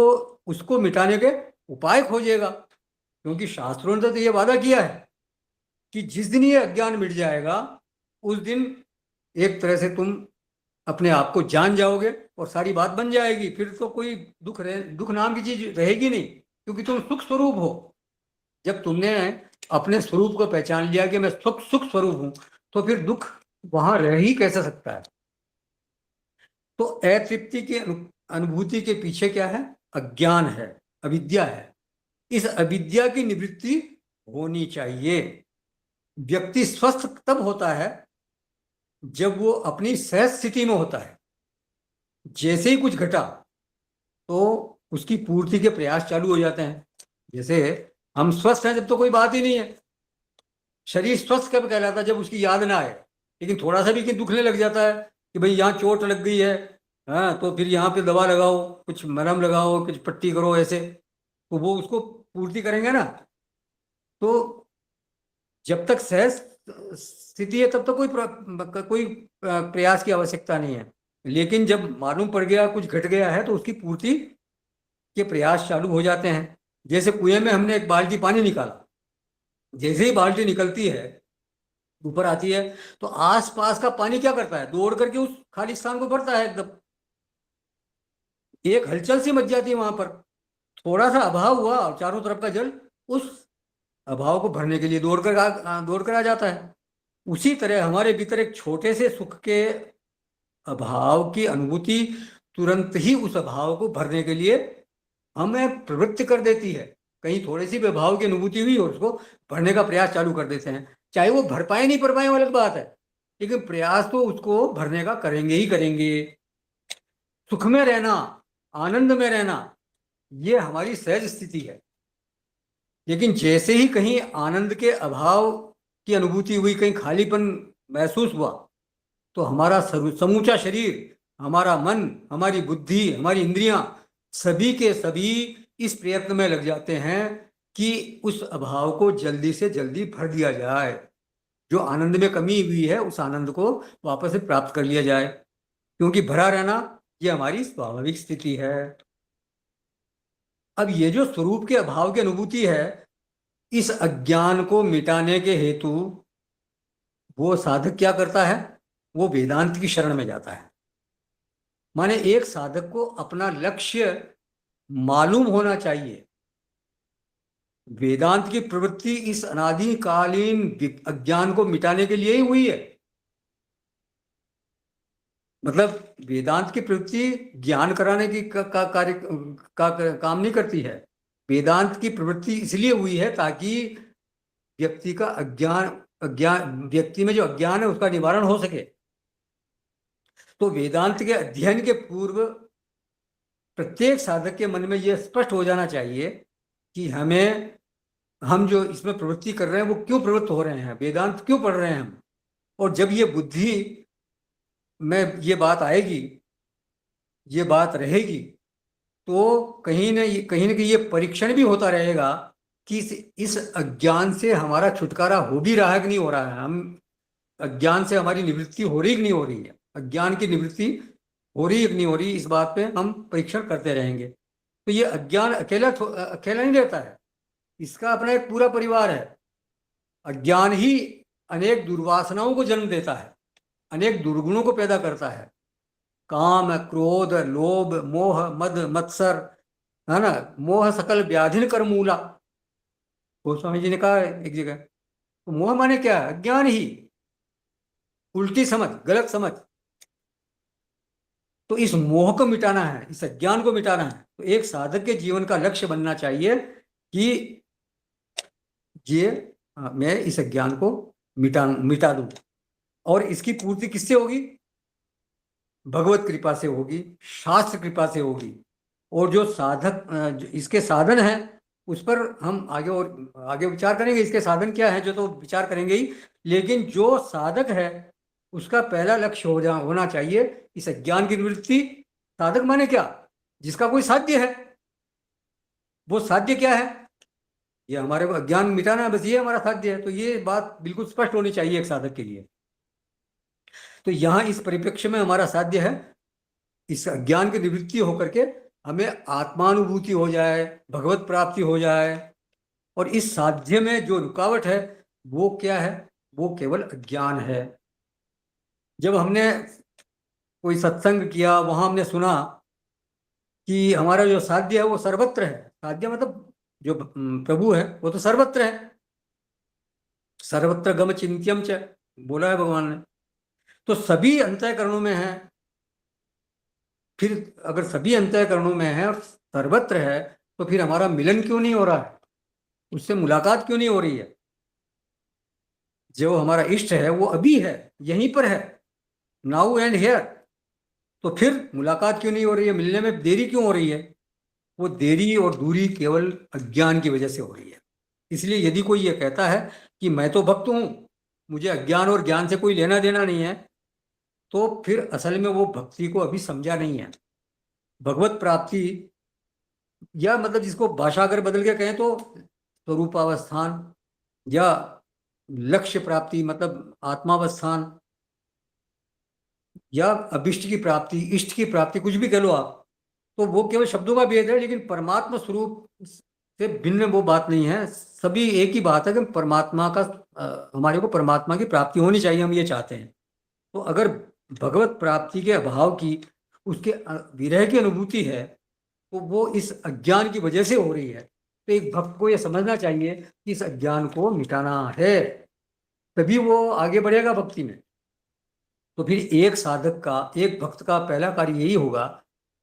उसको मिटाने के उपाय खोजेगा, क्योंकि शास्त्रों ने तो ये वादा किया है कि जिस दिन ये अज्ञान मिट जाएगा, उस दिन एक तरह से तुम अपने आप को जान जाओगे और सारी बात बन जाएगी। फिर तो कोई दुख नाम की चीज रहेगी नहीं, क्योंकि तुम सुख स्वरूप हो। जब तुमने अपने स्वरूप को पहचान लिया कि मैं सुख स्वरूप हूं, तो फिर दुख वहां रह ही कैसे सकता है? तो अतृप्ति की अनुभूति के पीछे क्या है? अज्ञान है, अविद्या है। इस अविद्या की निवृत्ति होनी चाहिए। व्यक्ति स्वस्थ तब होता है जब वो अपनी सहज स्थिति में होता है। जैसे ही कुछ घटा तो उसकी पूर्ति के प्रयास चालू हो जाते हैं। जैसे हम स्वस्थ हैं जब तो कोई बात ही नहीं है। शरीर स्वस्थ कब कहलाता है? जब उसकी याद ना आए। लेकिन थोड़ा सा भी कि दुखने लग जाता है कि भाई यहाँ चोट लग गई है, हाँ, तो फिर यहाँ पे दवा लगाओ, कुछ मरहम लगाओ, कुछ पट्टी करो, ऐसे तो वो उसको पूर्ति करेंगे ना। तो जब तक सहज स्थिति है तब तक कोई प्रयास की आवश्यकता नहीं है। लेकिन जब मालूम पड़ गया कुछ घट गया है, तो उसकी पूर्ति के प्रयास चालू हो जाते हैं। जैसे कुएं में हमने एक बाल्टी पानी निकाला, जैसे ही बाल्टी निकलती है, ऊपर आती है, तो आसपास का पानी क्या करता है? दौड़ करके उस खाली स्थान को भरता है एकदम। एक हलचल सी मच जाती है वहां पर। थोड़ा सा अभाव हुआ और चारों तरफ का जल उस अभाव को भरने के लिए दौड़ कर आ जाता है। उसी तरह हमारे भीतर एक छोटे से सुख के अभाव की अनुभूति तुरंत ही उस अभाव को भरने के लिए हमें प्रवृत्त कर देती है। कहीं थोड़ी सी भी अभाव की अनुभूति हुई और उसको भरने का प्रयास चालू कर देते हैं। चाहे वो भर पाए नहीं भर पाए, वो अलग बात है, लेकिन प्रयास तो उसको भरने का करेंगे ही करेंगे। सुख में रहना, आनंद में रहना, ये हमारी सहज स्थिति है। लेकिन जैसे ही कहीं आनंद के अभाव की अनुभूति हुई, कहीं खालीपन महसूस हुआ, तो हमारा समूचा शरीर, हमारा मन, हमारी बुद्धि, हमारी इंद्रियां, सभी के सभी इस प्रयत्न में लग जाते हैं कि उस अभाव को जल्दी से जल्दी भर दिया जाए। जो आनंद में कमी हुई है, उस आनंद को वापस से प्राप्त कर लिया जाए, क्योंकि भरा रहना ये हमारी स्वाभाविक स्थिति है। अब ये जो स्वरूप के अभाव की अनुभूति है, इस अज्ञान को मिटाने के हेतु वो साधक क्या करता है? वो वेदांत की शरण में जाता है। माने एक साधक को अपना लक्ष्य मालूम होना चाहिए। वेदांत की प्रवृत्ति इस अनादिकालीन अज्ञान को मिटाने के लिए ही हुई है। मतलब वेदांत की प्रवृत्ति ज्ञान कराने की कार्य काम नहीं करती है। वेदांत की प्रवृत्ति इसलिए हुई है ताकि व्यक्ति का व्यक्ति में जो अज्ञान है उसका निवारण हो सके। तो वेदांत के अध्ययन के पूर्व प्रत्येक साधक के मन में यह स्पष्ट हो जाना चाहिए कि हम जो इसमें प्रवृत्ति कर रहे हैं वो क्यों प्रवृत्त हो रहे हैं, वेदांत क्यों पढ़ रहे हैं हम। और जब ये बुद्धि में ये बात आएगी, ये बात रहेगी, तो कहीं न कहीं ये परीक्षण भी होता रहेगा कि इस अज्ञान से हमारा छुटकारा हो भी रहा है कि नहीं हो रहा है, हम अज्ञान से हमारी निवृत्ति हो रही कि नहीं हो रही है। अज्ञान की निवृत्ति हो रही है कि नहीं हो रही, इस बात पे हम परीक्षण करते रहेंगे। तो ये अज्ञान अकेला अकेला नहीं रहता है, इसका अपना एक पूरा परिवार है। अज्ञान ही अनेक दुर्वासनाओं को जन्म देता है, अनेक दुर्गुणों को पैदा करता है। काम, क्रोध, लोभ, मोह, मद, मत्सर, है ना, मोह सकल व्याधिन कर मूला, गोस्वामी जी ने कहा है एक जगह। तो मोह माने क्या है? अज्ञान ही, उल्टी समझ, गलत समझ। तो इस मोह को मिटाना है, इस अज्ञान को मिटाना है। तो एक साधक के जीवन का लक्ष्य बनना चाहिए कि ये मैं इस अज्ञान को मिटा दूं। और इसकी पूर्ति किससे होगी? भगवत कृपा से होगी, शास्त्र कृपा से होगी। और जो साधक जो इसके साधन हैं, उस पर हम आगे और आगे विचार करेंगे। इसके साधन क्या है जो तो विचार करेंगे ही, लेकिन जो साधक है उसका पहला लक्ष्य होना चाहिए इस अज्ञान की निवृत्ति। साधक माने क्या? जिसका कोई साध्य है। वो साध्य क्या है? ये हमारे को अज्ञान मिटाना है, बस ये हमारा साध्य है। तो ये बात बिल्कुल स्पष्ट होनी चाहिए एक साधक के लिए। तो यहाँ इस परिप्रेक्ष्य में हमारा साध्य है इस अज्ञान की निवृत्ति होकर के हमें आत्मानुभूति हो जाए, भगवत प्राप्ति हो जाए। और इस साध्य में जो रुकावट है वो क्या है? वो केवल अज्ञान है। जब हमने कोई सत्संग किया, वहां हमने सुना कि हमारा जो साध्य है वो सर्वत्र है। साध्य मतलब जो प्रभु है वो तो सर्वत्र है। सर्वत्र गम चिंत्यम च बोला है भगवान ने। तो सभी अंतःकरणों में है। फिर अगर सभी अंतःकरणों में है और सर्वत्र है, तो फिर हमारा मिलन क्यों नहीं हो रहा है? उससे मुलाकात क्यों नहीं हो रही है? जो हमारा इष्ट है वो अभी है, यहीं पर है, नाउ एंड हियर। तो फिर मुलाकात क्यों नहीं हो रही है? मिलने में देरी क्यों हो रही है? वो देरी और दूरी केवल अज्ञान की वजह से हो रही है। इसलिए यदि कोई ये कहता है कि मैं तो भक्त हूं, मुझे अज्ञान और ज्ञान से कोई लेना देना नहीं है, तो फिर असल में वो भक्ति को अभी समझा नहीं है। भगवत प्राप्ति, या मतलब जिसको भाषा अगर बदल के कहें तो स्वरूपावस्थान, या लक्ष्य प्राप्ति मतलब आत्मावस्थान, या अभिष्ट की प्राप्ति, इष्ट की प्राप्ति, कुछ भी कह लो आप। तो वो केवल शब्दों का भेद है, लेकिन परमात्मा स्वरूप से भिन्न वो बात नहीं है। सभी एक ही बात है कि परमात्मा का हमारे को परमात्मा की प्राप्ति होनी चाहिए, हम ये चाहते हैं। तो अगर भगवत प्राप्ति के अभाव की, उसके विरह की अनुभूति है, तो वो इस अज्ञान की वजह से हो रही है। तो एक भक्त को यह समझना चाहिए कि इस अज्ञान को मिटाना है, तभी वो आगे बढ़ेगा भक्ति में। तो फिर एक साधक का, एक भक्त का पहला कार्य यही होगा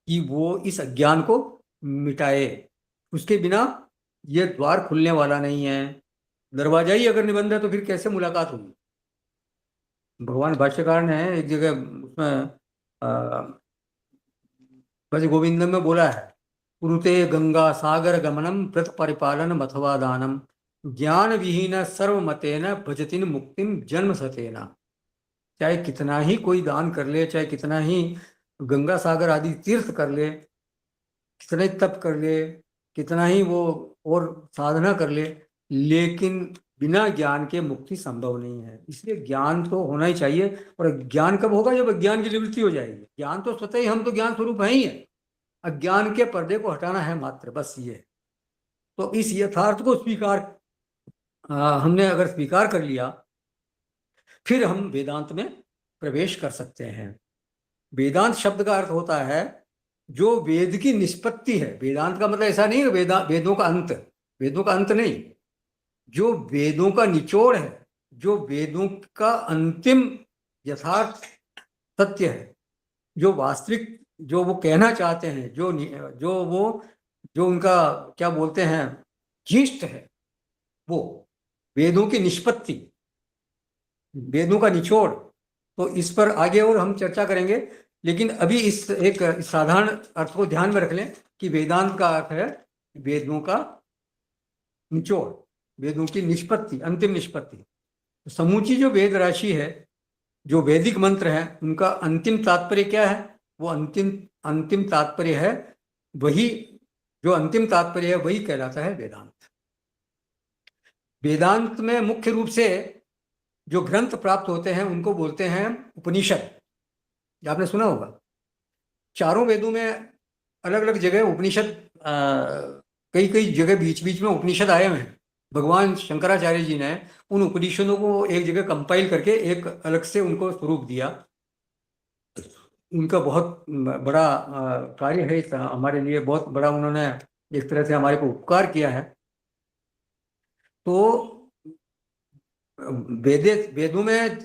कि वो इस अज्ञान को मिटाए। उसके बिना ये द्वार खुलने वाला नहीं है। दरवाजा ही अगर निबंध है तो फिर कैसे मुलाकात होगी? भगवान भाष्यकार ने एक जगह उसमें भज गोविंदम में बोला है, कुरुते गंगा सागर गमनम प्रत परिपालन अथवा दानम ज्ञान विहीन सर्वमतेन भजतिन मुक्तिम जन्म सतेना। चाहे कितना ही कोई दान कर ले, चाहे कितना ही गंगा सागर आदि तीर्थ कर ले, कितना ही तप कर ले, कितना ही वो और साधना कर ले, लेकिन बिना ज्ञान के मुक्ति संभव नहीं है। इसलिए ज्ञान तो होना ही चाहिए। और ज्ञान कब होगा? जब अज्ञान की निवृत्ति हो जाएगी। ज्ञान तो स्वतः ही, हम तो ज्ञान स्वरूप है ही है। अज्ञान के पर्दे को हटाना है मात्र, बस ये। तो इस यथार्थ को हमने अगर स्वीकार कर लिया, फिर हम वेदांत में प्रवेश कर सकते हैं। वेदांत शब्द का अर्थ होता है जो वेद की निष्पत्ति है। वेदांत का मतलब ऐसा नहीं है वेदों का अंत, वेदों का अंत नहीं। जो वेदों का निचोड़ है, जो वेदों का अंतिम यथार्थ सत्य है, जो वास्तविक, जो वो कहना चाहते हैं, जो उनका क्या बोलते हैं, जीष्ट है, वो वेदों की निष्पत्ति, वेदों का निचोड़। तो इस पर आगे और हम चर्चा करेंगे, लेकिन अभी इस एक साधारण अर्थ को ध्यान में रख लें कि वेदांत का अर्थ है वेदों का निचोड़, वेदों की निष्पत्ति, अंतिम निष्पत्ति। तो समूची जो वेद राशि है, जो वैदिक मंत्र है, उनका अंतिम तात्पर्य क्या है? वो अंतिम अंतिम तात्पर्य है वही, जो अंतिम तात्पर्य है वही कहलाता है वेदांत। वेदांत में मुख्य रूप से जो ग्रंथ प्राप्त होते हैं उनको बोलते हैं उपनिषद। आपने सुना होगा चारों वेदों में अलग अलग जगह उपनिषद, कई कई जगह बीच बीच में उपनिषद आए हुए हैं। भगवान शंकराचार्य जी ने उन उपनिषदों को एक जगह कंपाइल करके एक अलग से उनको स्वरूप दिया। उनका बहुत बड़ा कार्य है, हमारे लिए बहुत बड़ा उन्होंने एक तरह से हमारे को उपकार किया है। तो वेदों में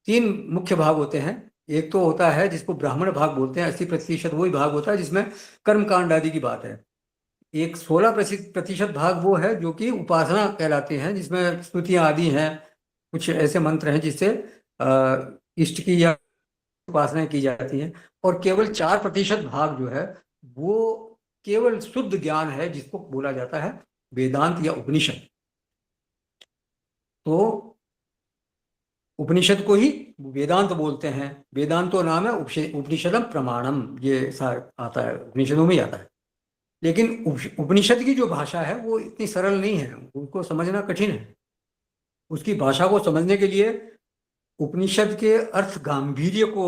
तीन मुख्य भाग होते हैं। एक तो होता है जिसको ब्राह्मण भाग बोलते हैं, 80% वही भाग होता है जिसमें कर्म कांड आदि की बात है। एक 16% भाग वो है जो कि उपासना कहलाते हैं, जिसमें स्तुतियां आदि हैं, कुछ ऐसे मंत्र हैं जिससे इष्ट की या उपासना की जाती है। और केवल 4% भाग जो है वो केवल शुद्ध ज्ञान है, जिसको बोला जाता है वेदांत या उपनिषद। तो उपनिषद को ही वेदांत बोलते हैं। वेदांतो नाम है उपनिषदम प्रमाणम, ये ऐसा आता है, उपनिषदों में ही आता है। लेकिन उपनिषद की जो भाषा है वो इतनी सरल नहीं है, उसको समझना कठिन है। उसकी भाषा को समझने के लिए उपनिषद के अर्थ गांभीर्य को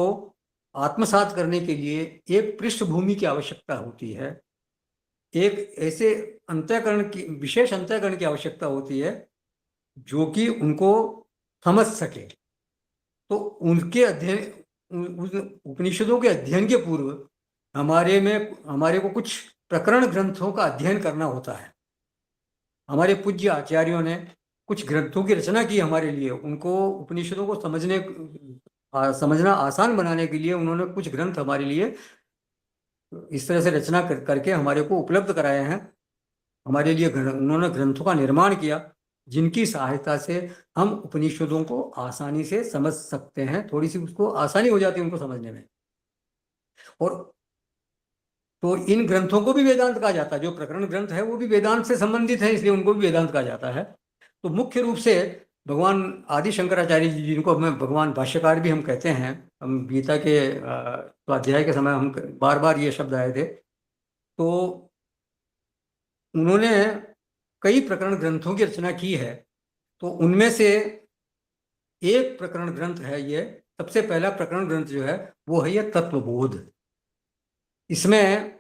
आत्मसात करने के लिए एक पृष्ठभूमि की आवश्यकता होती है, एक ऐसे अंतःकरण की, विशेष अंतःकरण की आवश्यकता होती है जो कि उनको समझ सके। तो उनके अध्ययन, उस उपनिषदों के अध्ययन के पूर्व हमारे को कुछ प्रकरण ग्रंथों का अध्ययन करना होता है। हमारे पूज्य आचार्यों ने कुछ ग्रंथों की रचना की हमारे लिए। उनको उपनिषदों को समझना आसान बनाने के लिए उन्होंने कुछ ग्रंथ हमारे लिए इस तरह से रचना करके हमारे को उपलब्ध कराए हैं। हमारे लिए उन्होंने ग्रंथों का निर्माण किया जिनकी सहायता से हम उपनिषदों को आसानी से समझ सकते हैं, थोड़ी सी उसको आसानी हो जाती है उनको समझने में। और तो इन ग्रंथों को भी वेदांत कहा जाता है। जो प्रकरण ग्रंथ है वो भी वेदांत से संबंधित है, इसलिए उनको भी वेदांत कहा जाता है। तो मुख्य रूप से भगवान आदि शंकराचार्य जी, जिनको हमें भगवान भाष्यकार भी हम कहते हैं, हम गीता के स्वाध्याय के समय हम बार बार ये शब्द आए थे। तो उन्होंने कई प्रकरण ग्रंथों की रचना की है। तो उनमें से एक प्रकरण ग्रंथ है ये, सबसे पहला प्रकरण ग्रंथ जो है वो है ये तत्वबोध। इसमें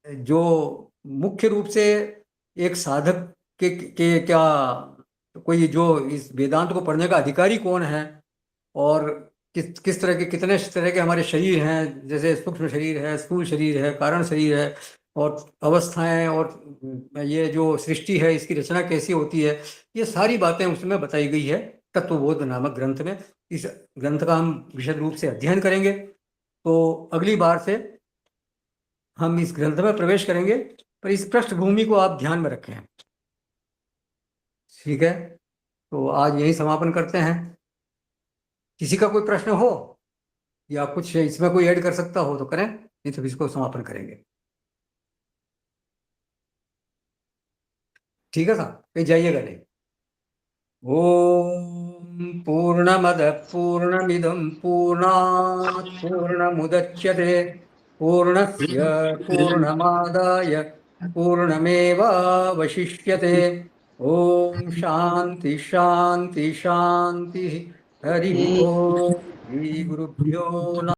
जो मुख्य रूप से एक साधक के क्या, कोई जो इस वेदांत को पढ़ने का अधिकारी कौन है, और किस तरह के, कितने तरह के हमारे शरीर हैं, जैसे सूक्ष्म शरीर है, स्थूल शरीर है, कारण शरीर है, और अवस्थाएं, और ये जो सृष्टि है इसकी रचना कैसी होती है, ये सारी बातें उसमें बताई गई है तत्वबोध नामक ग्रंथ में। इस ग्रंथ का हम विशद रूप से अध्ययन करेंगे। तो अगली बार से हम इस ग्रंथ में प्रवेश करेंगे, पर इस पृष्ठभूमि को आप ध्यान में रखें। ठीक है, तो आज यही समापन करते हैं। किसी का कोई प्रश्न हो या कुछ इसमें कोई ऐड कर सकता हो तो करें, नहीं तो इसको समापन करेंगे। ठीक है साहब, कहीं जाइएगा नहीं। ओम पूर्णमद पूर्णमिदं पूर्णात् पूर्णमुदच्यते पूर्णस्य पूर्णमादाय पूर्णमेवावशिष्यते। ओम शांति शांति शांति। हरि ओम। श्री गुरुभ्यो नमः।